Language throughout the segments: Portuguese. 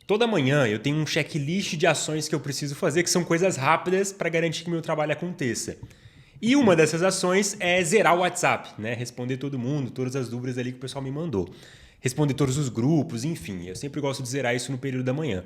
Toda manhã eu tenho um checklist de ações que eu preciso fazer, que são coisas rápidas para garantir que meu trabalho aconteça. E uma dessas ações é zerar o WhatsApp, né? Responder todo mundo, todas as dúvidas ali que o pessoal me mandou. Responder todos os grupos, enfim. Eu sempre gosto de zerar isso no período da manhã.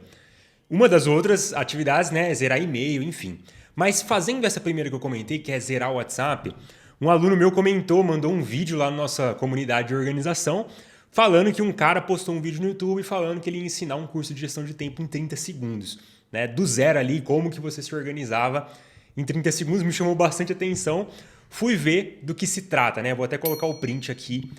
Uma das outras atividades, né, é zerar e-mail, enfim. Mas fazendo essa primeira que eu comentei, que é zerar o WhatsApp, um aluno meu comentou, mandou um vídeo lá na nossa comunidade de organização, falando que um cara postou um vídeo no YouTube falando que ele ia ensinar um curso de gestão de tempo em 30 segundos. Né? Do zero ali, como que você se organizava em 30 segundos, me chamou bastante atenção. Fui ver do que se trata, né? Vou até colocar o print aqui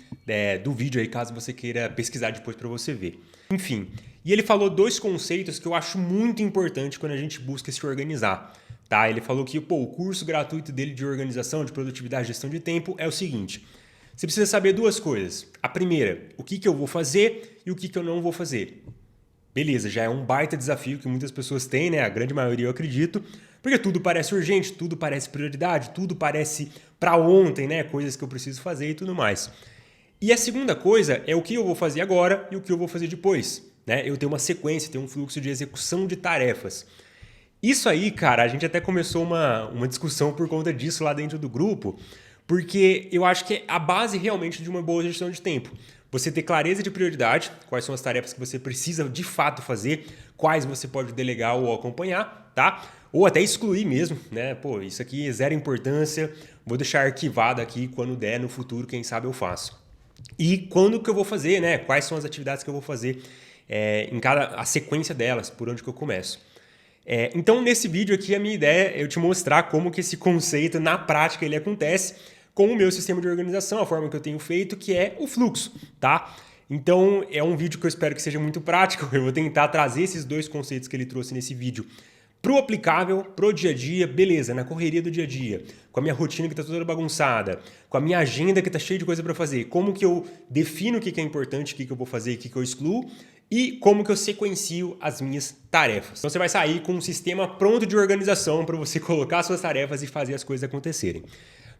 do vídeo aí, caso você queira pesquisar depois para você ver. Enfim, e ele falou dois conceitos que eu acho muito importante quando a gente busca se organizar. Tá? Ele falou que o curso gratuito dele de organização, de produtividade e gestão de tempo é o seguinte. Você precisa saber duas coisas. A primeira, o que eu vou fazer e o que eu não vou fazer. Beleza, já é um baita desafio que muitas pessoas têm, né? A grande maioria eu acredito, porque tudo parece urgente, tudo parece prioridade, tudo parece para ontem, né? Coisas que eu preciso fazer e tudo mais. E a segunda coisa é o que eu vou fazer agora e o que eu vou fazer depois. Né? Eu tenho uma sequência, tenho um fluxo de execução de tarefas. Isso aí, cara, a gente até começou uma discussão por conta disso lá dentro do grupo, porque eu acho que é a base realmente de uma boa gestão de tempo. Você ter clareza de prioridade, quais são as tarefas que você precisa de fato fazer, quais você pode delegar ou acompanhar, tá? Ou até excluir mesmo, né? Pô, isso aqui é zero importância, vou deixar arquivado aqui quando der no futuro, quem sabe eu faço. E quando que eu vou fazer, né? Quais são as atividades que eu vou fazer em a sequência delas, por onde que eu começo. Então, nesse vídeo aqui, a minha ideia é eu te mostrar como que esse conceito, na prática, ele acontece com o meu sistema de organização, a forma que eu tenho feito, que é o fluxo, tá? Então, é um vídeo que eu espero que seja muito prático. Eu vou tentar trazer esses dois conceitos que ele trouxe nesse vídeo pro aplicável, pro dia a dia, beleza, na correria do dia a dia, com a minha rotina que está toda bagunçada, com a minha agenda que está cheia de coisa para fazer, como que eu defino o que é importante, o que eu vou fazer e o que eu excluo, e como que eu sequencio as minhas tarefas. Então você vai sair com um sistema pronto de organização para você colocar suas tarefas e fazer as coisas acontecerem.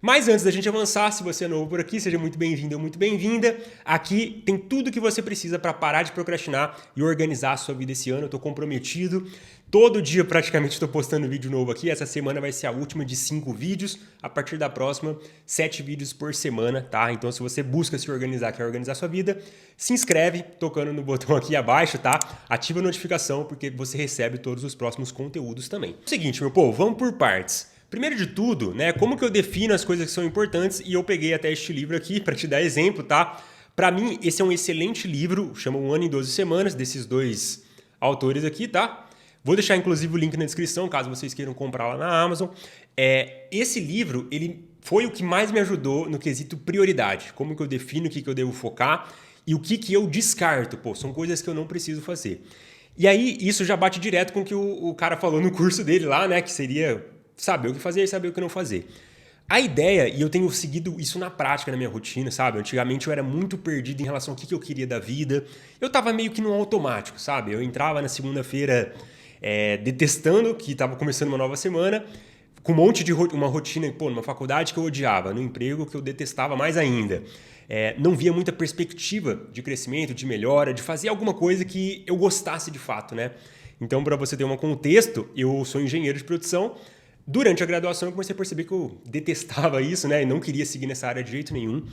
Mas antes da gente avançar, se você é novo por aqui, seja muito bem-vindo ou muito bem-vinda. Aqui tem tudo que você precisa para parar de procrastinar e organizar a sua vida esse ano. Eu estou comprometido. Todo dia praticamente estou postando vídeo novo aqui. Essa semana vai ser a última de 5 vídeos. A partir da próxima, 7 vídeos por semana, tá? Então se você busca se organizar, quer organizar a sua vida, se inscreve tocando no botão aqui abaixo, tá? Ativa a notificação porque você recebe todos os próximos conteúdos também. É o seguinte, meu povo, vamos por partes. Primeiro de tudo, né, como que eu defino as coisas que são importantes, e eu peguei até este livro aqui para te dar exemplo, tá? Para mim, esse é um excelente livro, chama Um Ano em 12 Semanas, desses dois autores aqui, tá? Vou deixar inclusive o link na descrição, caso vocês queiram comprar lá na Amazon. Esse livro, ele foi o que mais me ajudou no quesito prioridade, como que eu defino o que eu devo focar e o que eu descarto, pô, são coisas que eu não preciso fazer. E aí, isso já bate direto com o que o cara falou no curso dele lá, né, que seria saber o que fazer e saber o que não fazer. A ideia, e eu tenho seguido isso na prática, na minha rotina, sabe? Antigamente eu era muito perdido em relação ao que eu queria da vida. Eu tava meio que no automático, sabe? Eu entrava na segunda-feira detestando que estava começando uma nova semana, com um monte de uma rotina, pô, numa faculdade que eu odiava, no emprego que eu detestava mais ainda. Não via muita perspectiva de crescimento, de melhora, de fazer alguma coisa que eu gostasse de fato, né? Então, para você ter um contexto, eu sou engenheiro de produção. Durante a graduação eu comecei a perceber que eu detestava isso, né? E não queria seguir nessa área de jeito nenhum.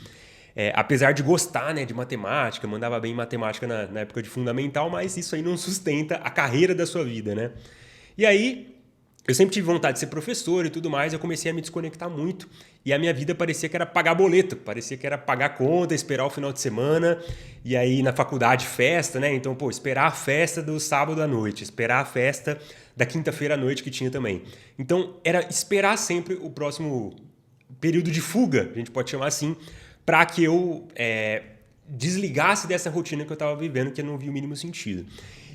Apesar de gostar, né, de matemática, mandava bem em matemática na época de fundamental, mas isso aí não sustenta a carreira da sua vida, né? E aí, eu sempre tive vontade de ser professor e tudo mais, eu comecei a me desconectar muito e a minha vida parecia que era pagar boleto, parecia que era pagar conta, esperar o final de semana, e aí na faculdade festa, né? Então, pô, esperar a festa do sábado à noite, esperar a festa da quinta-feira à noite que tinha também. Então, era esperar sempre o próximo período de fuga, a gente pode chamar assim, para que eu desligasse dessa rotina que eu estava vivendo, que eu não via o mínimo sentido.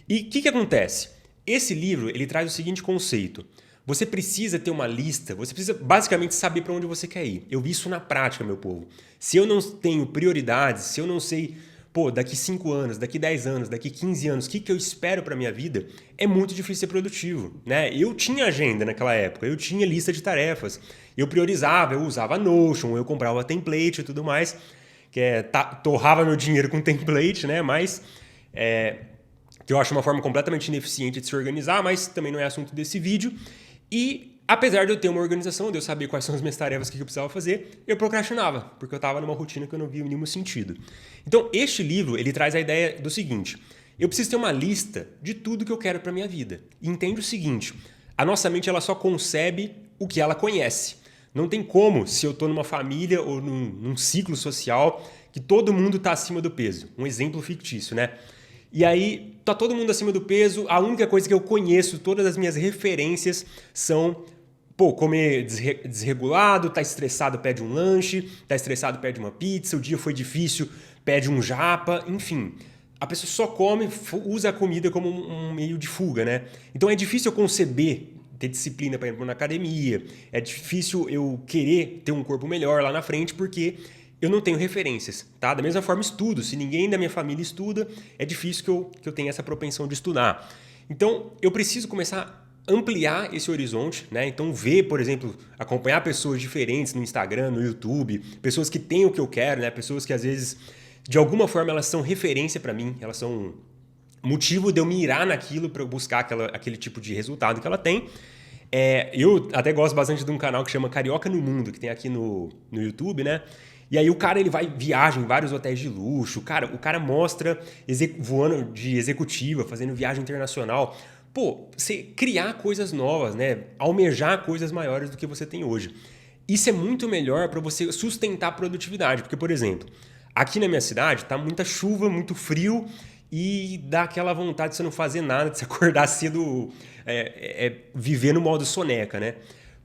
E o que acontece? Esse livro ele traz o seguinte conceito. Você precisa ter uma lista, você precisa basicamente saber para onde você quer ir. Eu vi isso na prática, meu povo. Se eu não tenho prioridades, se eu não sei, pô, daqui 5 anos, daqui 10 anos, daqui 15 anos, o que eu espero para minha vida, é muito difícil ser produtivo, né? Eu tinha agenda naquela época, eu tinha lista de tarefas, eu priorizava, eu usava Notion, eu comprava template e tudo mais, torrava meu dinheiro com template, né? Mas que eu acho uma forma completamente ineficiente de se organizar, mas também não é assunto desse vídeo. E apesar de eu ter uma organização, de eu saber quais são as minhas tarefas, o que eu precisava fazer, eu procrastinava, porque eu estava numa rotina que eu não via o mínimo sentido. Então, este livro, ele traz a ideia do seguinte: eu preciso ter uma lista de tudo que eu quero para minha vida. E entende o seguinte: a nossa mente ela só concebe o que ela conhece. Não tem como, se eu estou numa família ou num ciclo social, que todo mundo está acima do peso. Um exemplo fictício, né? E aí, tá todo mundo acima do peso, a única coisa que eu conheço, todas as minhas referências são, comer desregulado, tá estressado, pede um lanche, tá estressado, pede uma pizza, o dia foi difícil, pede um japa, enfim. A pessoa só come, usa a comida como um meio de fuga, né? Então é difícil eu conceber ter disciplina para ir na academia, é difícil eu querer ter um corpo melhor lá na frente, porque eu não tenho referências, tá? Da mesma forma, estudo. Se ninguém da minha família estuda, é difícil que eu tenha essa propensão de estudar. Então, eu preciso começar a ampliar esse horizonte, né? Então, ver, por exemplo, acompanhar pessoas diferentes no Instagram, no YouTube, pessoas que têm o que eu quero, né? Pessoas que, às vezes, de alguma forma, elas são referência para mim, elas são motivo de eu mirar naquilo para eu buscar aquele tipo de resultado que ela tem. Eu até gosto bastante de um canal que chama Carioca no Mundo, que tem aqui no YouTube, né? E aí o cara ele viaja em vários hotéis de luxo, o cara mostra voando de executiva, fazendo viagem internacional. Você criar coisas novas, né? Almejar coisas maiores do que você tem hoje. Isso é muito melhor para você sustentar a produtividade, porque, por exemplo, aqui na minha cidade tá muita chuva, muito frio e dá aquela vontade de você não fazer nada, de você acordar cedo, viver no modo soneca, né?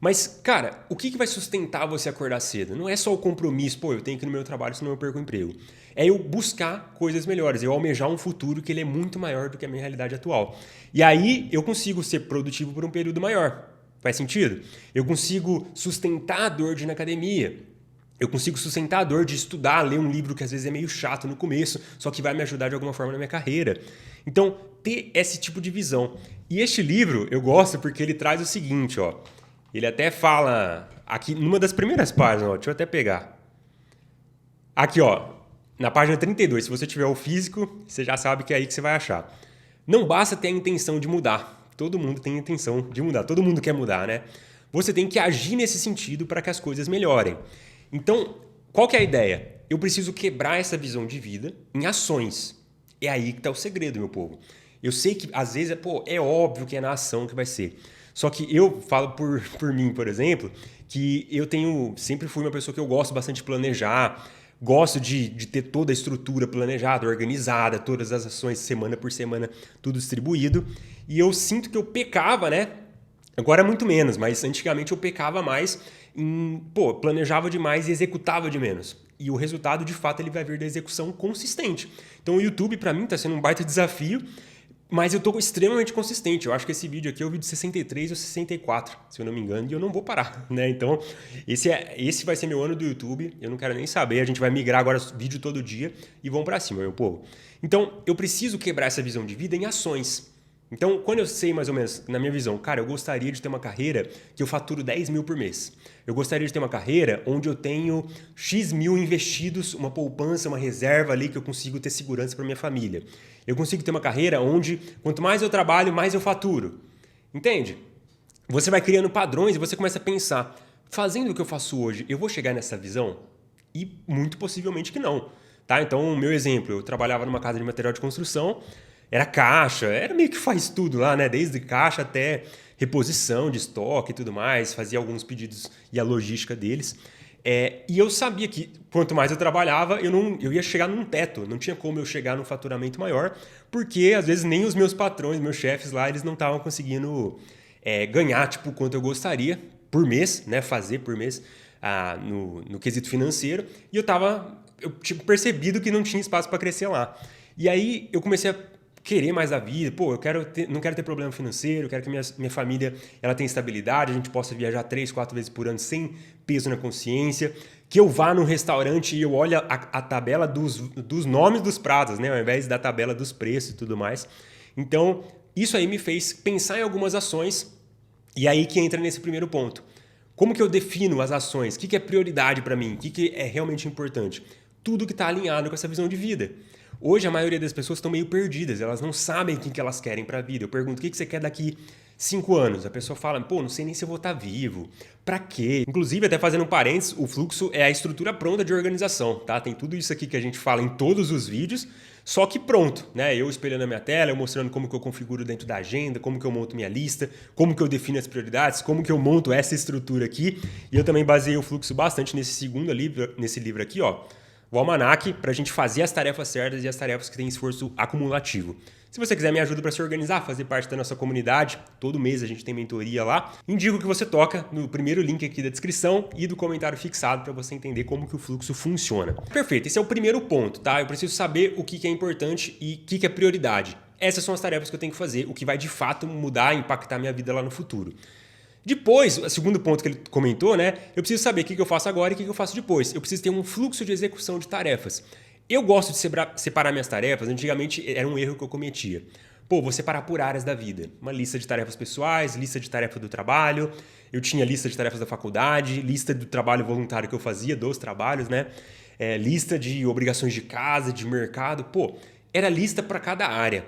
Mas, cara, o que vai sustentar você acordar cedo? Não é só o compromisso, eu tenho que ir no meu trabalho, senão eu perco o emprego. É eu buscar coisas melhores, eu almejar um futuro que ele é muito maior do que a minha realidade atual. E aí eu consigo ser produtivo por um período maior. Faz sentido? Eu consigo sustentar a dor de ir na academia. Eu consigo sustentar a dor de estudar, ler um livro que às vezes é meio chato no começo, só que vai me ajudar de alguma forma na minha carreira. Então, ter esse tipo de visão. E este livro eu gosto porque ele traz o seguinte, ó. Ele até fala, aqui numa das primeiras páginas, ó, deixa eu até pegar. Aqui, ó, na página 32, se você tiver o físico, você já sabe que é aí que você vai achar. Não basta ter a intenção de mudar. Todo mundo tem a intenção de mudar, todo mundo quer mudar, né? Você tem que agir nesse sentido para que as coisas melhorem. Então, qual que é a ideia? Eu preciso quebrar essa visão de vida em ações. É aí que está o segredo, meu povo. Eu sei que às vezes é óbvio que é na ação que vai ser. Só que eu falo por mim, por exemplo, que sempre fui uma pessoa que eu gosto bastante de planejar, gosto de ter toda a estrutura planejada, organizada, todas as ações semana por semana, tudo distribuído. E eu sinto que eu pecava, né? Agora muito menos, mas antigamente eu pecava mais planejava demais e executava de menos. E o resultado, de fato, ele vai vir da execução consistente. Então o YouTube, para mim, está sendo um baita desafio, mas eu estou extremamente consistente. Eu acho que esse vídeo aqui é o vídeo 63 ou 64, se eu não me engano, e eu não vou parar, né? Então, esse vai ser meu ano do YouTube, eu não quero nem saber, a gente vai migrar agora vídeo todo dia e vamos para cima, meu povo. Então, eu preciso quebrar essa visão de vida em ações. Então, quando eu sei mais ou menos, na minha visão, cara, eu gostaria de ter uma carreira que eu faturo 10 mil por mês. Eu gostaria de ter uma carreira onde eu tenho X mil investidos, uma poupança, uma reserva ali que eu consigo ter segurança para minha família. Eu consigo ter uma carreira onde, quanto mais eu trabalho, mais eu faturo. Entende? Você vai criando padrões e você começa a pensar, fazendo o que eu faço hoje, eu vou chegar nessa visão? E muito possivelmente que não. Tá? Então, o meu exemplo, eu trabalhava numa casa de material de construção, era caixa, era meio que faz tudo lá, né? Desde caixa até reposição de estoque e tudo mais, fazia alguns pedidos e a logística deles. E eu sabia que quanto mais eu trabalhava, eu ia chegar num teto, não tinha como eu chegar num faturamento maior, porque às vezes nem os meus patrões, meus chefes lá, eles não estavam conseguindo ganhar tipo quanto eu gostaria por mês, né? Fazer por mês no quesito financeiro, e eu tinha percebido que não tinha espaço para crescer lá. E aí eu comecei a querer mais a vida, não quero ter problema financeiro, quero que minha família ela tenha estabilidade, a gente possa viajar 3, 4 vezes por ano sem peso na consciência, que eu vá num restaurante e eu olhe a tabela dos nomes dos pratos, né, ao invés da tabela dos preços e tudo mais. Então, isso aí me fez pensar em algumas ações, e aí que entra nesse primeiro ponto. Como que eu defino as ações? O que é prioridade para mim? O que é realmente importante? Tudo que está alinhado com essa visão de vida. Hoje a maioria das pessoas estão meio perdidas, elas não sabem o que elas querem para a vida. Eu pergunto, o que você quer daqui 5 anos? A pessoa fala, pô, não sei nem se eu vou estar vivo. Pra quê? Inclusive, até fazendo um parênteses, o fluxo é a estrutura pronta de organização, tá? Tem tudo isso aqui que a gente fala em todos os vídeos, só que pronto, né? Eu espelhando a minha tela, eu mostrando como que eu configuro dentro da agenda, como que eu monto minha lista, como que eu defino as prioridades, como que eu monto essa estrutura aqui. E eu também baseei o fluxo bastante nesse livro aqui, ó. O Almanac, para a gente fazer as tarefas certas e as tarefas que têm esforço acumulativo. Se você quiser me ajuda para se organizar, fazer parte da nossa comunidade, todo mês a gente tem mentoria lá, indico que você toca no primeiro link aqui da descrição e do comentário fixado para você entender como que o fluxo funciona. Perfeito, esse é o primeiro ponto, tá? Eu preciso saber o que é importante e o que é prioridade. Essas são as tarefas que eu tenho que fazer, o que vai de fato mudar e impactar minha vida lá no futuro. Depois, o segundo ponto que ele comentou, né? Eu preciso saber o que eu faço agora e o que eu faço depois. Eu preciso ter um fluxo de execução de tarefas. Eu gosto de separar minhas tarefas. Antigamente era um erro que eu cometia. Pô, vou separar por áreas da vida. Uma lista de tarefas pessoais, lista de tarefa do trabalho. Eu tinha lista de tarefas da faculdade, lista do trabalho voluntário que eu fazia, dos trabalhos, né? Lista de obrigações de casa, de mercado. Pô, era lista para cada área.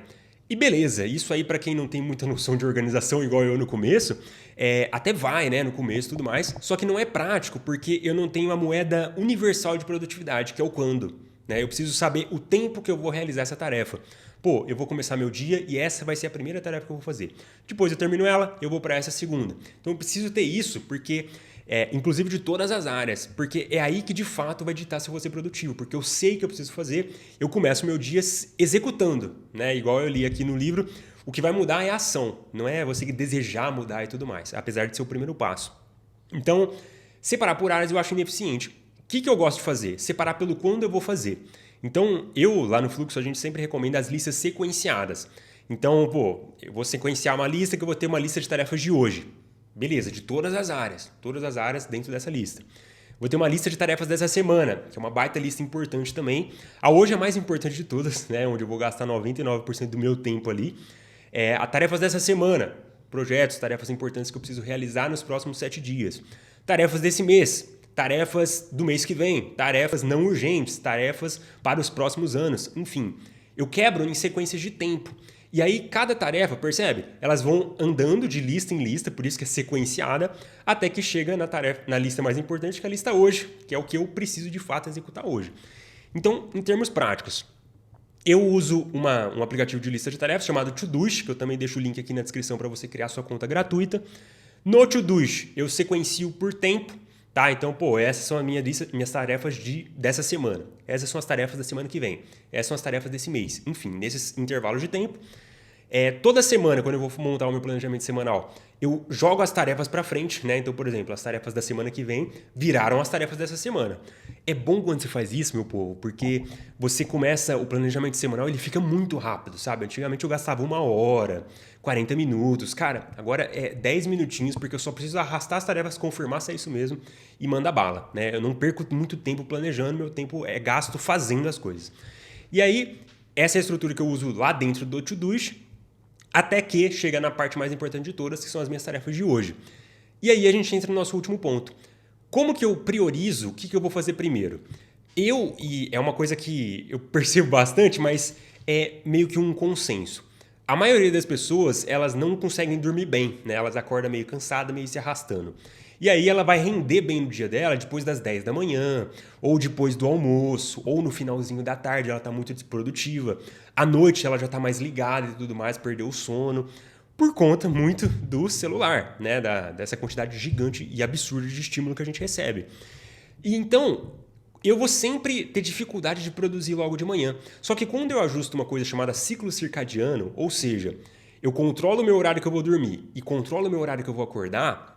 E beleza, isso aí para quem não tem muita noção de organização igual eu no começo, até vai, né, no começo e tudo mais, só que não é prático porque eu não tenho uma moeda universal de produtividade, que é o quando. Né? Eu preciso saber o tempo que eu vou realizar essa tarefa. Pô, eu vou começar meu dia e essa vai ser a primeira tarefa que eu vou fazer. Depois eu termino ela, eu vou para essa segunda. Então eu preciso ter isso porque... inclusive de todas as áreas, porque é aí que de fato vai ditar se eu vou ser produtivo, porque eu sei que eu preciso fazer, eu começo meu dia executando, né? Igual eu li aqui no livro, o que vai mudar é a ação, não é você desejar mudar e tudo mais, apesar de ser o primeiro passo. Então, separar por áreas eu acho ineficiente. O que eu gosto de fazer? Separar pelo quando eu vou fazer. Então, lá no Fluxo, a gente sempre recomenda as listas sequenciadas. Então, pô, eu vou sequenciar uma lista que eu vou ter uma lista de tarefas de hoje. Beleza, de todas as áreas dentro dessa lista. Vou ter uma lista de tarefas dessa semana, que é uma baita lista importante também. A hoje é a mais importante de todas, né? Onde eu vou gastar 99% do meu tempo ali. A tarefas dessa semana, projetos, tarefas importantes que eu preciso realizar nos próximos 7 dias. Tarefas desse mês, tarefas do mês que vem, tarefas não urgentes, tarefas para os próximos anos, enfim. Eu quebro em sequências de tempo. E aí, cada tarefa, percebe? Elas vão andando de lista em lista, por isso que é sequenciada, até que chega na lista mais importante, que é a lista hoje, que é o que eu preciso de fato executar hoje. Então, em termos práticos, eu uso um aplicativo de lista de tarefas chamado Todoist, que eu também deixo o link aqui na descrição para você criar sua conta gratuita. No Todoist, eu sequencio por tempo. Tá, então, pô, essas são as minhas tarefas dessa semana. Essas são as tarefas da semana que vem. Essas são as tarefas desse mês. Enfim, nesses intervalos de tempo. Toda semana, quando eu vou montar o meu planejamento semanal, eu jogo as tarefas para frente, né? Então, por exemplo, as tarefas da semana que vem viraram as tarefas dessa semana. É bom quando você faz isso, meu povo, porque você começa o planejamento semanal, ele fica muito rápido, sabe? Antigamente eu gastava 1 hora, 40 minutos. Cara, agora é 10 minutinhos, porque eu só preciso arrastar as tarefas, confirmar se é isso mesmo e manda bala, né? Eu não perco muito tempo planejando, meu tempo é gasto fazendo as coisas. E aí, essa é a estrutura que eu uso lá dentro do Todoist, até que chega na parte mais importante de todas, que são as minhas tarefas de hoje. E aí a gente entra no nosso último ponto. Como que eu priorizo? O que eu vou fazer primeiro? E é uma coisa que eu percebo bastante, mas é meio que um consenso. A maioria das pessoas, elas não conseguem dormir bem, né? Elas acordam meio cansadas, meio se arrastando. E aí ela vai render bem no dia dela depois das 10 da manhã, ou depois do almoço, ou no finalzinho da tarde, ela está muito desprodutiva. À noite ela já está mais ligada e tudo mais, perdeu o sono, por conta muito do celular, né? Dessa quantidade gigante e absurda de estímulo que a gente recebe. E então, eu vou sempre ter dificuldade de produzir logo de manhã. Só que quando eu ajusto uma coisa chamada ciclo circadiano, ou seja, eu controlo o meu horário que eu vou dormir e controlo o meu horário que eu vou acordar,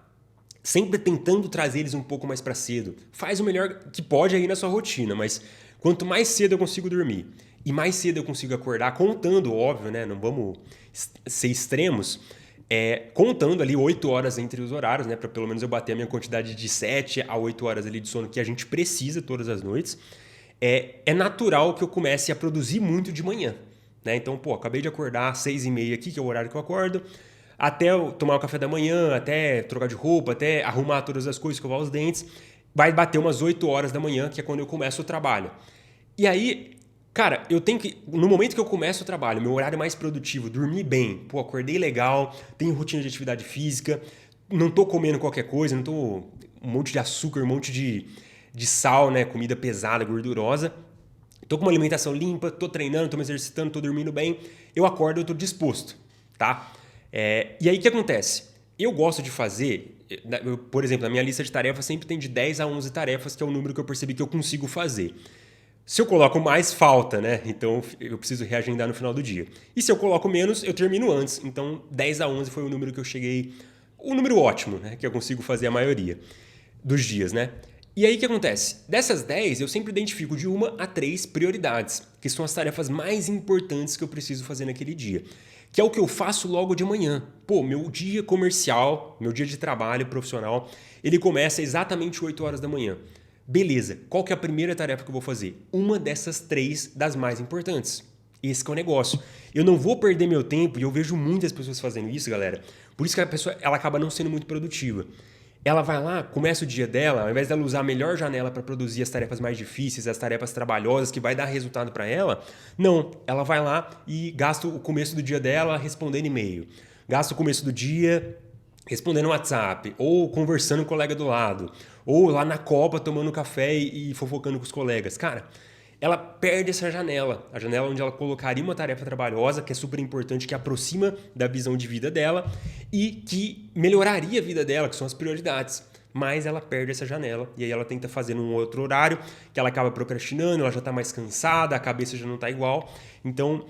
sempre tentando trazer eles um pouco mais para cedo. Faz o melhor que pode aí na sua rotina, mas quanto mais cedo eu consigo dormir e mais cedo eu consigo acordar, contando, óbvio, né? Não vamos ser extremos, contando ali 8 horas entre os horários, né? Para pelo menos eu bater a minha quantidade de 7 a 8 horas ali de sono que a gente precisa todas as noites. É natural que eu comece a produzir muito de manhã, né? Então, pô, acabei de acordar às 6h30 aqui, que é o horário que eu acordo. Até eu tomar o café da manhã, até trocar de roupa, até arrumar todas as coisas, escovar os dentes, vai bater umas 8 horas da manhã, que é quando eu começo o trabalho. E aí, Cara, eu tenho que. No momento que eu começo o trabalho, meu horário mais produtivo, dormir bem, pô, acordei legal, tenho rotina de atividade física, não tô comendo qualquer coisa, não tô. Um monte de açúcar, um monte de sal, né? Comida pesada, gordurosa. Tô com uma alimentação limpa, tô treinando, tô me exercitando, tô dormindo bem. Eu acordo, eu tô disposto, tá? E aí o que acontece? Eu gosto de fazer, por exemplo, na minha lista de tarefas sempre tem de 10 a 11 tarefas, que é o número que eu percebi que eu consigo fazer. Se eu coloco mais, falta, né? Então eu preciso reagendar no final do dia. E se eu coloco menos, eu termino antes. Então 10 a 11 foi o número que eu cheguei. O número ótimo, né? Que eu consigo fazer a maioria dos dias, né? E aí o que acontece? Dessas 10, eu sempre identifico de 1 a 3 prioridades, que são as tarefas mais importantes que eu preciso fazer naquele dia. Que é o que eu faço logo de manhã. Pô, meu dia comercial, meu dia de trabalho profissional, ele começa exatamente 8 horas da manhã. Beleza, qual que é a primeira tarefa que eu vou fazer? Uma dessas 3 das mais importantes. Esse que é o negócio. Eu não vou perder meu tempo, e eu vejo muitas pessoas fazendo isso, galera. Por isso que a pessoa ela acaba não sendo muito produtiva. Ela vai lá, começa o dia dela, ao invés dela usar a melhor janela para produzir as tarefas mais difíceis, as tarefas trabalhosas que vai dar resultado para ela, não, ela vai lá e gasta o começo do dia dela respondendo e-mail. Gasta o começo do dia respondendo WhatsApp, ou conversando com o colega do lado, ou lá na copa tomando café e fofocando com os colegas. Cara, ela perde essa janela, a janela onde ela colocaria uma tarefa trabalhosa, que é super importante, que aproxima da visão de vida dela e que melhoraria a vida dela, que são as prioridades. Mas ela perde essa janela e aí ela tenta fazer num outro horário, que ela acaba procrastinando, ela já está mais cansada, a cabeça já não está igual. Então,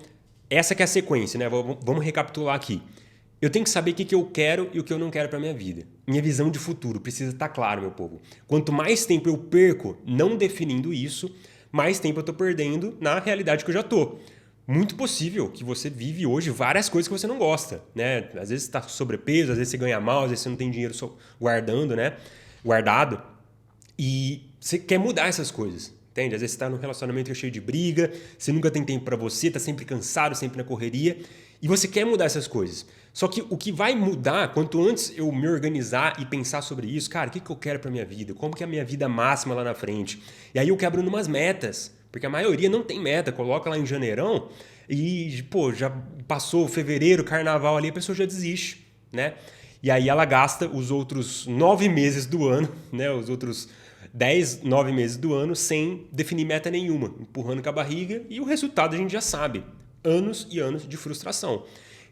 essa que é a sequência, né? Vamos recapitular aqui. Eu tenho que saber o que eu quero e o que eu não quero para minha vida. Minha visão de futuro precisa estar clara, meu povo. Quanto mais tempo eu perco não definindo isso, mais tempo eu estou perdendo na realidade que eu já estou. Muito possível que você vive hoje várias coisas que você não gosta, né? Às vezes você está com sobrepeso, às vezes você ganha mal, às vezes você não tem dinheiro guardando, né? Guardado. E você quer mudar essas coisas, entende? Às vezes você está num relacionamento cheio de briga, você nunca tem tempo para você, está sempre cansado, sempre na correria, e você quer mudar essas coisas. Só que o que vai mudar, quanto antes eu me organizar e pensar sobre isso, cara, o que eu quero para minha vida? Como que é a minha vida máxima lá na frente? E aí eu quebro numas metas, porque a maioria não tem meta, coloca lá em janeirão e, pô, já passou fevereiro, carnaval ali, a pessoa já desiste, né? E aí ela gasta os outros 9 meses do ano, né? Os outros 10, 9 meses do ano sem definir meta nenhuma, empurrando com a barriga e o resultado a gente já sabe. Anos e anos de frustração.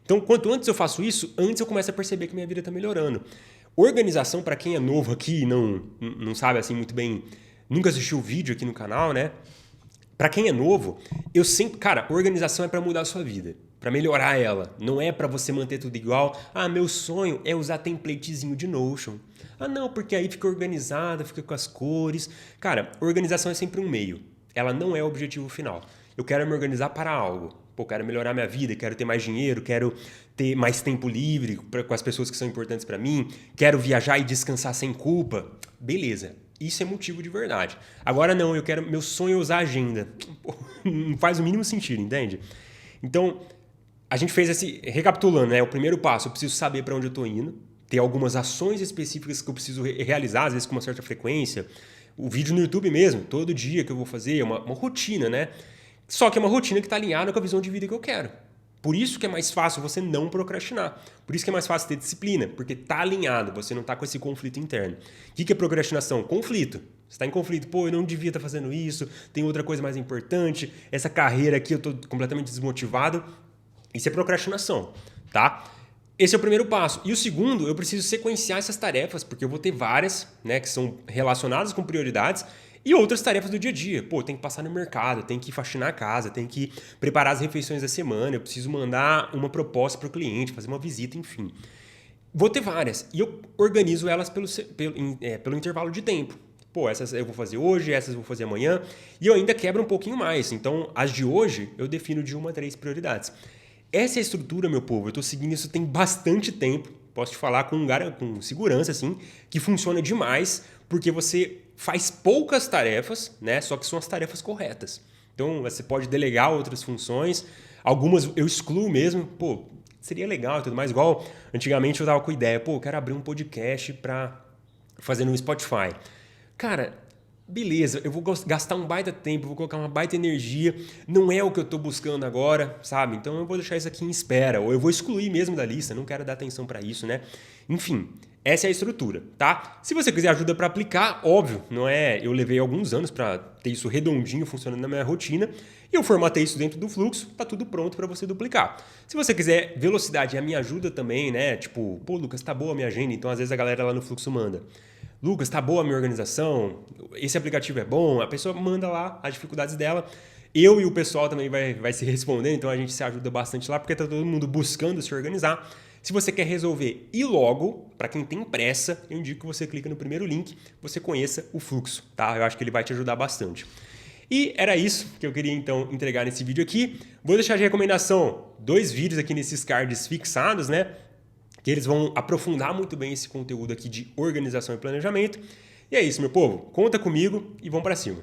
Então, quanto antes eu faço isso, antes eu começo a perceber que minha vida está melhorando. Organização, para quem é novo aqui e não sabe assim muito bem, nunca assistiu o vídeo aqui no canal, né? Para quem é novo, eu sempre... Cara, organização é para mudar a sua vida, para melhorar ela. Não é para você manter tudo igual. Ah, meu sonho é usar templatezinho de Notion. Ah, não, porque aí fica organizada, fica com as cores. Cara, organização é sempre um meio. Ela não é o objetivo final. Eu quero me organizar para algo. Pô, quero melhorar minha vida, quero ter mais dinheiro, quero ter mais tempo livre com as pessoas que são importantes para mim, quero viajar e descansar sem culpa. Beleza, isso é motivo de verdade. Agora não, meu sonho é usar agenda. Pô, não faz o mínimo sentido, entende? Então, a gente fez recapitulando, né? O primeiro passo, eu preciso saber para onde eu estou indo, ter algumas ações específicas que eu preciso realizar, às vezes com uma certa frequência. O vídeo no YouTube mesmo, todo dia que eu vou fazer, é uma rotina, né? Só que é uma rotina que está alinhada com a visão de vida que eu quero. Por isso que é mais fácil você não procrastinar. Por isso que é mais fácil ter disciplina, porque está alinhado, você não está com esse conflito interno. O que é procrastinação? Conflito. Você está em conflito. Pô, eu não devia estar fazendo isso, tem outra coisa mais importante, essa carreira aqui eu estou completamente desmotivado. Isso é procrastinação, tá? Esse é o primeiro passo. E o segundo, eu preciso sequenciar essas tarefas, porque eu vou ter várias, né, que são relacionadas com prioridades, e outras tarefas do dia a dia. Pô, tem que passar no mercado, tem que faxinar a casa, tem que preparar as refeições da semana, eu preciso mandar uma proposta para o cliente, fazer uma visita, enfim. Vou ter várias. E eu organizo elas pelo intervalo de tempo. Pô, essas eu vou fazer hoje, essas eu vou fazer amanhã. E eu ainda quebro um pouquinho mais. Então, as de hoje, eu defino de 1 a 3 prioridades. Essa é a estrutura, meu povo. Eu estou seguindo isso tem bastante tempo. Posso te falar com segurança, assim, que funciona demais, porque você faz poucas tarefas, né? Só que são as tarefas corretas. Então, você pode delegar outras funções. Algumas eu excluo mesmo. Pô, seria legal e tudo mais. Igual, antigamente eu tava com ideia. Pô, eu quero abrir um podcast para fazer no Spotify. Cara, beleza, eu vou gastar um baita tempo, vou colocar uma baita energia, não é o que eu estou buscando agora, sabe? Então eu vou deixar isso aqui em espera, ou eu vou excluir mesmo da lista, não quero dar atenção para isso, né? Enfim, essa é a estrutura, tá? Se você quiser ajuda para aplicar, óbvio, não é? Eu levei alguns anos para ter isso redondinho funcionando na minha rotina e eu formatei isso dentro do fluxo, tá tudo pronto para você duplicar. Se você quiser velocidade, a minha ajuda também, né? Tipo, pô, Lucas, tá boa a minha agenda, então às vezes a galera lá no fluxo manda. Lucas, tá boa a minha organização? Esse aplicativo é bom? A pessoa manda lá as dificuldades dela. Eu e o pessoal também vai se respondendo, então a gente se ajuda bastante lá, porque tá todo mundo buscando se organizar. Se você quer resolver e logo, para quem tem pressa, eu indico que você clique no primeiro link, você conheça o fluxo, tá? Eu acho que ele vai te ajudar bastante. E era isso que eu queria então entregar nesse vídeo aqui. Vou deixar de recomendação 2 vídeos aqui nesses cards fixados, né? Que eles vão aprofundar muito bem esse conteúdo aqui de organização e planejamento. E é isso, meu povo. Conta comigo e vamos para cima.